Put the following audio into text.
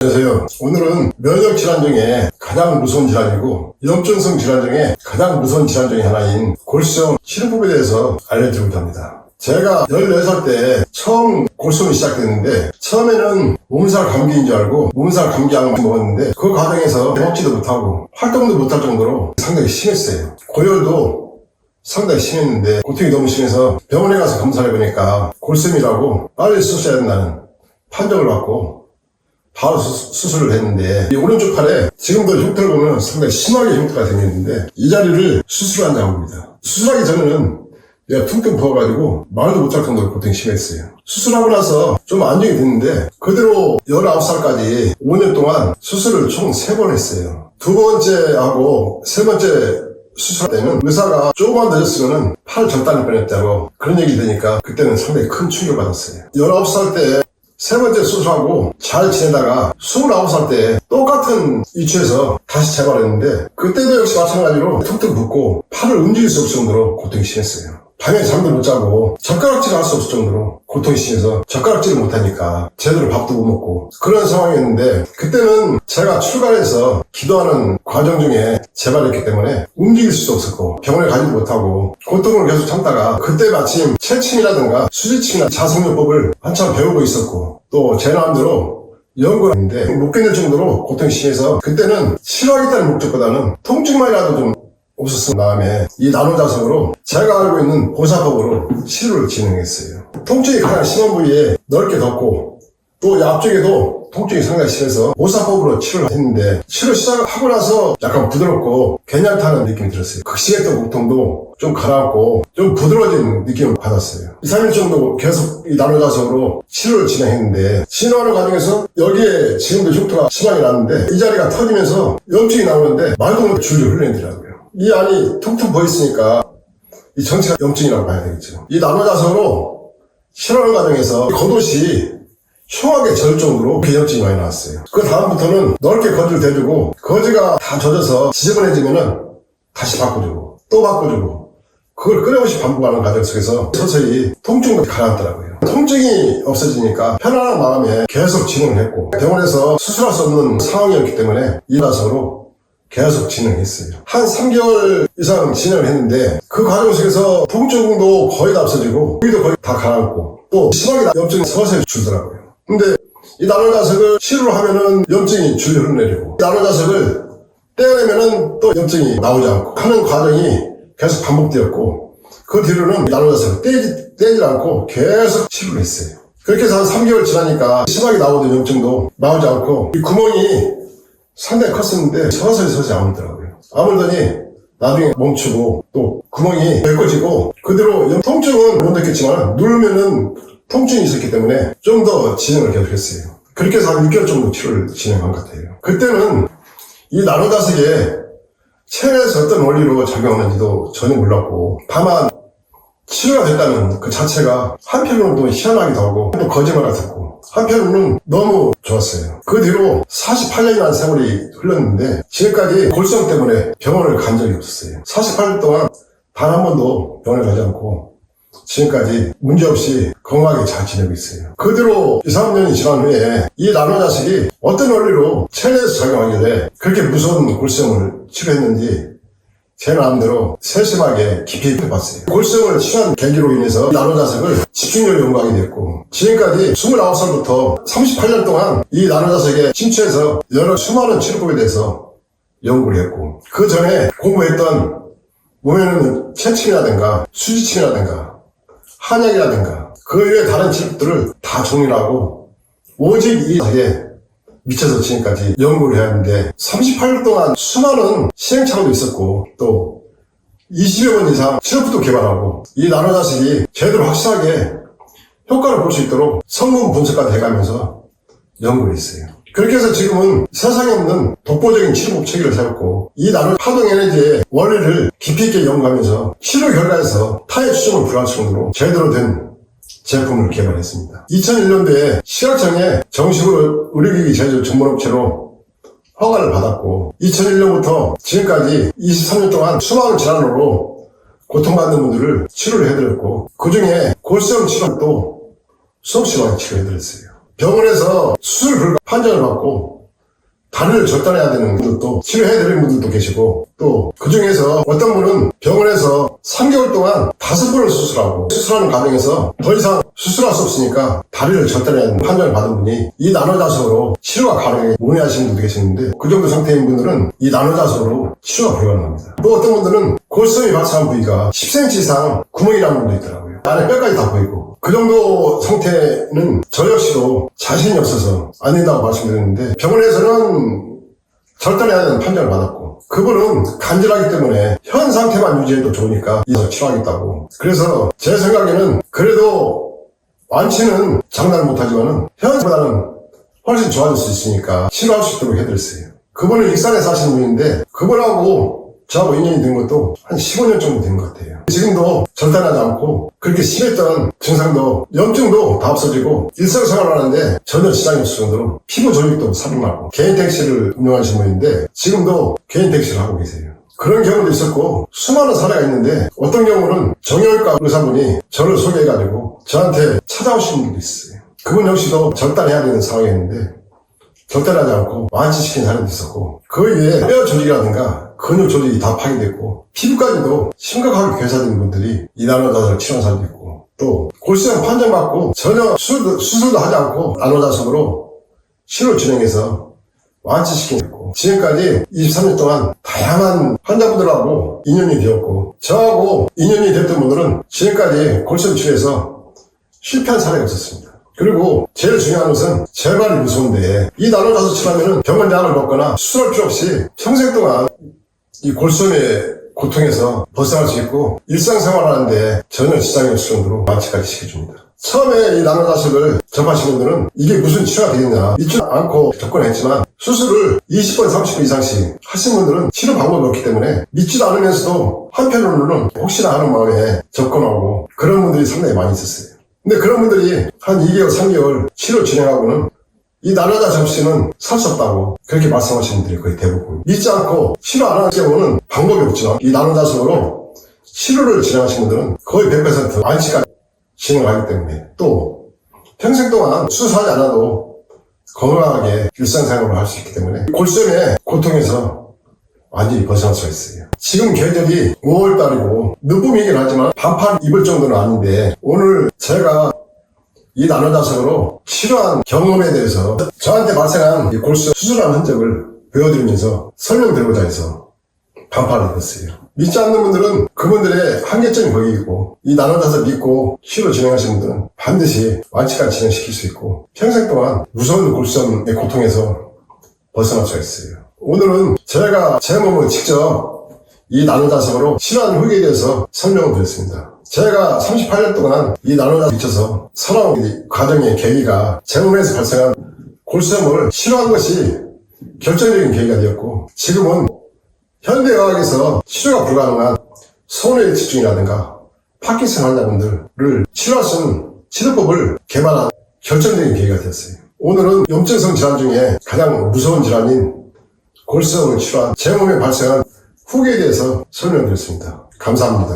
안녕하세요. 오늘은 면역 질환 중에 가장 무서운 질환이고 염증성 질환 중에 가장 무서운 질환 중에 하나인 골수염 치료법에 대해서 알려드리고자 합니다. 제가 14살 때 처음 골수염이 시작됐는데 처음에는 몸살 감기인 줄 알고 몸살 감기약을 먹었는데 그 과정에서 먹지도 못하고 활동도 못할 정도로 상당히 심했어요. 고열도 상당히 심했는데 고통이 너무 심해서 병원에 가서 검사를 해보니까 골수염이라고 빨리 수술해야 된다는 판정을 받고 바로 수술을 했는데 이 오른쪽 팔에 지금도 흉터를 보면 상당히 심하게 흉터가 생겼는데 이 자리를 수술한다고 합니다. 수술하기 전에는 내가 퉁퉁 부어가지고 말도 못할 정도로 고통이 심했어요. 수술하고 나서 좀 안정이 됐는데 그대로 19살까지 5년 동안 수술을 총 3번 했어요. 두 번째 하고 세 번째 수술할 때는 의사가 조금만 늦었으면 팔 절단을 뻔했다고 그런 얘기 들으니까 그때는 상당히 큰 충격을 받았어요. 19살 때 세 번째 수술하고 잘 지내다가 29살 때 똑같은 위치에서 다시 재발했는데 그때도 역시 마찬가지로 툭툭 붓고 팔을 움직일 수 없을 정도로 고통이 심했어요. 밤에 잠도 못 자고 젓가락질을 할 수 없을 정도로 고통이 심해서 젓가락질을 못하니까 제대로 밥도 못 먹고 그런 상황이었는데 그때는 제가 출가해서 기도하는 과정 중에 재발했기 때문에 움직일 수도 없었고 병원에 가지도 못하고 고통을 계속 참다가 그때 마침 체침이라든가 수지침이나 자성요법을 한참 배우고 있었고 또 제 나름대로 연구를 했는데 못 견딜 정도로 고통이 심해서 그때는 치료하겠다는 목적보다는 통증만이라도 좀 없었은 마음에 이 나노자석으로 제가 알고 있는 보사법으로 치료를 진행했어요. 통증이 가장 심한 부위에 넓게 덮고 또 이 앞쪽에도 통증이 상당히 심해서 보사법으로 치료를 했는데 치료 시작하고 나서 약간 부드럽고 괜찮다는 느낌이 들었어요. 극심했던 고통도 좀 가라앉고 좀 부드러워진 느낌을 받았어요. 2, 3일 정도 계속 이 나노자석으로 치료를 진행했는데 진행하는 과정에서 여기에 지금도 흉터가 심하게 났는데 이 자리가 터지면서 염증이 나오는데 말도 못해 줄줄 흘리더라고요. 이 안이 퉁퉁 부어있으니까 이 전체가 염증이라고 봐야 되겠죠. 이 나노자석으로 치료하는 과정에서 겉옷이 흉하게 젖을 정도로 비염증이 많이 나왔어요. 그 다음부터는 넓게 거즈를 대주고 거즈가 다 젖어서 지저분해지면은 다시 바꿔주고 또 바꿔주고 그걸 끊임없이 반복하는 과정 속에서 서서히 통증도 가라앉더라고요. 통증이 없어지니까 편안한 마음에 계속 진행을 했고 병원에서 수술할 수 없는 상황이었기 때문에 이 나석으로 계속 진행했어요. 한 3개월 이상 진행을 했는데 그 과정 속에서 통증도 거의 다 없어지고 여기도 거의 다 가라앉고 또 심하게 염증이 서서히 줄더라고요. 근데 이 나노자석을 치료를 하면은 염증이 줄줄 흘러내리고 나노자석을 떼어내면은 또 염증이 나오지 않고 하는 과정이 계속 반복되었고 그 뒤로는 나노자석을 떼지 않고 계속 치료를 했어요. 그렇게 해서 한 3개월 지나니까 심하게 나오던 염증도 나오지 않고 이 구멍이 상당히 컸었는데 서서히 아물더라고요. 아물더니 나중에 멈추고 또 구멍이 메꿔지고 그대로 통증은 못 느꼈지만 누르면은 통증이 있었기 때문에 좀 더 진행을 계속했어요. 그렇게 해서 한 6개월 정도 치료를 진행한 것 같아요. 그때는 이 나노자석에 체내에서 어떤 원리로 작용하는지도 전혀 몰랐고 다만 치료가 됐다는 그 자체가 한편으로는 또 희한하기도 하고 또 거짓말 같았고 한편으로는 너무 좋았어요. 그 뒤로 48년이라는 세월이 흘렀는데 지금까지 골수염 때문에 병원을 간 적이 없었어요. 48년 동안 단 한 번도 병원을 가지 않고 지금까지 문제없이 건강하게 잘 지내고 있어요. 그 뒤로 2, 3년이 지난 후에 이 나노자석이 어떤 원리로 체내에서 작용하길래 그렇게 무서운 골수염을 치료했는지 제 마음대로 세심하게 깊이 해봤어요. 골수염을 치료한 계기로 인해서 나노자석을 집중력을 연구하게 됐고 지금까지 29살부터 38년 동안 이 나노자석에 침투해서 여러 수많은 치료법에 대해서 연구를 했고 그 전에 공부했던 몸에는 체침이라든가 수지침이라든가 한약이라든가 그 외에 다른 치료들을 다 정리를 하고 오직 이 자리에 미쳐서 지금까지 연구를 해야 하는데 38년 동안 수많은 시행착오도 있었고 또 20여 번 이상 치료법도 개발하고 이 나노자석이 제대로 확실하게 효과를 볼 수 있도록 성분 분석까지 해가면서 연구를 했어요. 그렇게 해서 지금은 세상에 없는 독보적인 치료법 체계를 세웠고 이 나노 파동 에너지의 원리를 깊이 있게 연구하면서 치료 결과에서 타의 추정을 불허할 정도로 제대로 된 제품을 개발했습니다. 2001년도에 식약청에 정식으로 의료기기 제조 전문업체로 허가를 받았고 2001년부터 지금까지 23년 동안 수많은 질환으로 고통받는 분들을 치료를 해드렸고 그 중에 골수염 치료도 수없이 많이 치료해드렸어요. 병원에서 수술 불가 판정을 받고 다리를 절단해야 되는 분들도 치료해드리는 분들도 계시고, 또 그 중에서 어떤 분은 병원에서 3개월 동안 5번을 수술하고, 수술하는 과정에서 더 이상 수술할 수 없으니까 다리를 절단해야 하는 판정을 받은 분이 이 나노자석으로 치료가 가능해 문의하시는 분도 계시는데, 그 정도 상태인 분들은 이 나노자석으로 치료가 불가능합니다. 또 어떤 분들은 골수염이 발생한 부위가 10cm 이상 구멍이 나는 분도 있더라고요. 안에 뼈까지 다 보이고, 그 정도 상태는 저 역시도 자신이 없어서 안 된다고 말씀드렸는데, 병원에서는 절단해야 되는 판정을 받았고, 그분은 간절하기 때문에 현 상태만 유지해도 좋으니까 이서 치료하겠다고. 그래서 제 생각에는 그래도 완치는 장담을 못하지만은 현보다는 훨씬 좋아질 수 있으니까 치료할 수 있도록 해드렸어요. 그분은 익산에 사시는 분인데, 그분하고 저하고 인연이 된 것도 한 15년 정도 된 것 같아요. 지금도 절단하지 않고 그렇게 심했던 증상도, 염증도 다 없어지고 일상생활을 하는데 전혀 지장이 없을 정도로 피부 조직도 살아나고, 개인 택시를 운영하시는 분인데 지금도 개인 택시를 하고 계세요. 그런 경우도 있었고 수많은 사례가 있는데, 어떤 경우는 정형외과 의사분이 저를 소개해가지고 저한테 찾아오시는 분도 있어요. 그분 역시도 절단해야 되는 상황이었는데 절단하지 않고 완치시킨 사람도 있었고, 그 위에 뼈 조직이라든가 근육 조직이 다 파괴됐고 피부까지도 심각하게 괴사된 분들이 이 나노자석을 치료한 사람도 있고, 또 골수염 판정받고 전혀 수술도 하지 않고 나노자석으로 치료 진행해서 완치시킨 있고, 지금까지 23년 동안 다양한 환자분들하고 인연이 되었고, 저하고 인연이 됐던 분들은 지금까지 골수염 치료에서 실패한 사례가 없었습니다. 그리고 제일 중요한 것은 재발이 무서운데, 이 나노자석 치료하면은 병원 약을 먹거나 수술할 필요 없이 평생 동안 이 골수염의 고통에서 벗어날 수 있고 일상생활 하는데 전혀 지장이 없을 정도로 완치까지 시켜줍니다. 처음에 이 나노자석을 접하신 분들은 이게 무슨 치료가 되겠냐 믿지 않고 접근했지만, 수술을 20번 30번 이상씩 하신 분들은 치료 방법이 없기 때문에 믿지도 않으면서도 한편으로는 혹시나 하는 마음에 접근하고 그런 분들이 상당히 많이 있었어요. 근데 그런 분들이 한 2개월 3개월 치료 진행하고는 이 나노자석 없이는 살 수 없다고 그렇게 말씀하시는 분들이 거의 대부분. 믿지 않고 치료 안 하는 경우는 방법이 없지만, 이 나노자석으로 치료를 진행하신 분들은 거의 100% 완치까지 진행하기 때문에, 또 평생 동안 수술하지 않아도 건강하게 일상생활을 할 수 있기 때문에 골수염의 고통에서 완전히 벗어날 수가 있어요. 지금 계절이 5월달이고 늦봄이긴 하지만 반팔 입을 정도는 아닌데, 오늘 제가 이 나노자석으로 치료한 경험에 대해서 저한테 발생한 이 골수염 수술한 흔적을 보여드리면서 설명드리고자 해서 반팔을 입었어요. 믿지 않는 분들은 그분들의 한계점이 거기 있고, 이 나노자석 믿고 치료 진행하시는 분들은 반드시 완치까지 진행시킬 수 있고 평생 동안 무서운 골수염의 고통에서 벗어날 수가 있어요. 오늘은 제가 제 몸을 직접 이 나노자석으로 치료한 후기에 대해서 설명을 드렸습니다. 제가 38년 동안 이 나노자석에 미쳐서 살아온 과정의 계기가 제 몸에서 발생한 골수염을 치료한 것이 결정적인 계기가 되었고, 지금은 현대의학에서 치료가 불가능한 손해일치증이라든가 파킨슨 환자분들을 치료할 수 있는 치료법을 개발한 결정적인 계기가 되었어요. 오늘은 염증성 질환 중에 가장 무서운 질환인 골수염을 치료한 제 몸에 발생한 후기에 대해서 설명드렸습니다. 감사합니다.